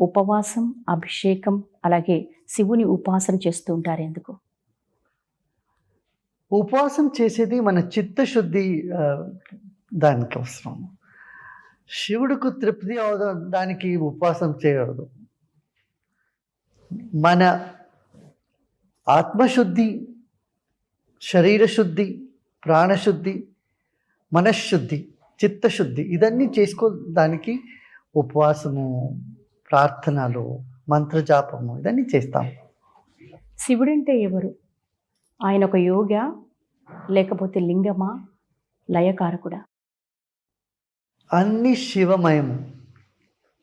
ఉపవాసం, అభిషేకం అలాగే శివుని ఉపాసన చేస్తూ ఉంటారు ఎందుకు? ఉపవాసం చేసేది మన చిత్తశుద్ధి దానికోసం. శివుడికి తృప్తి దానికి ఉపవాసం చేయకూడదు. మన ఆత్మశుద్ధి, శరీరశుద్ధి, ప్రాణశుద్ధి, మనశ్శుద్ధి, చిత్తశుద్ధి ఇదన్నీ చేసుకోవడానికి ఉపవాసము, ప్రార్థనలు, మంత్రజాపము ఇదన్నీ చేస్తాం. శివుడంటే ఎవరు? ఆయన ఒక యోగా లేకపోతే లింగమా, లయకారకుడా? అన్ని శివమయము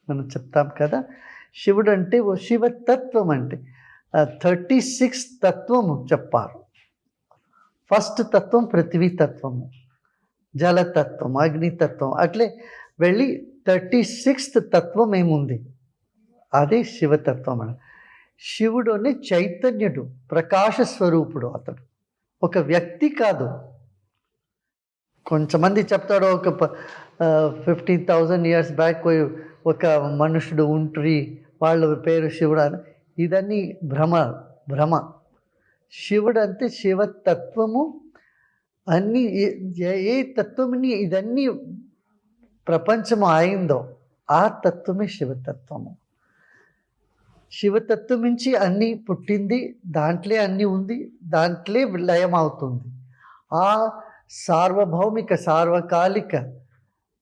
మనం చెప్తాం కదా. శివుడు అంటే ఓ శివతత్వం అంటే 36 తత్వము చెప్పారు. ఫస్ట్ తత్వం పృథ్వీ తత్వము, జలతత్వం, అగ్నితత్వం, అట్లే వెళ్ళి 36th తత్వం ఏముంది అదే శివతత్వం అని. శివుడు అనే చైతన్యుడు, ప్రకాశ స్వరూపుడు. అతడు ఒక వ్యక్తి కాదు. కొంతమంది చెప్తాడు ఒక 15,000 years బ్యాక్ ఒక మనుషుడు ఉంటురి వాళ్ళ పేరు శివుడు అని. ఇదన్నీ భ్రమ. శివుడు అంటే శివతత్వము. అన్ని ఏ తత్వముని ఇదన్నీ ప్రపంచము అయిందో ఆ తత్వమే శివతత్వము. శివతత్వం నుంచి అన్నీ పుట్టింది, దాంట్లో అన్నీ ఉంది, దాంట్లో లయం అవుతుంది. ఆ సార్వభౌమిక, సార్వకాలిక,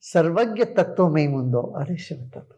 సర్వజ్ఞ తత్వం ఏముందో అదే శివతత్వం.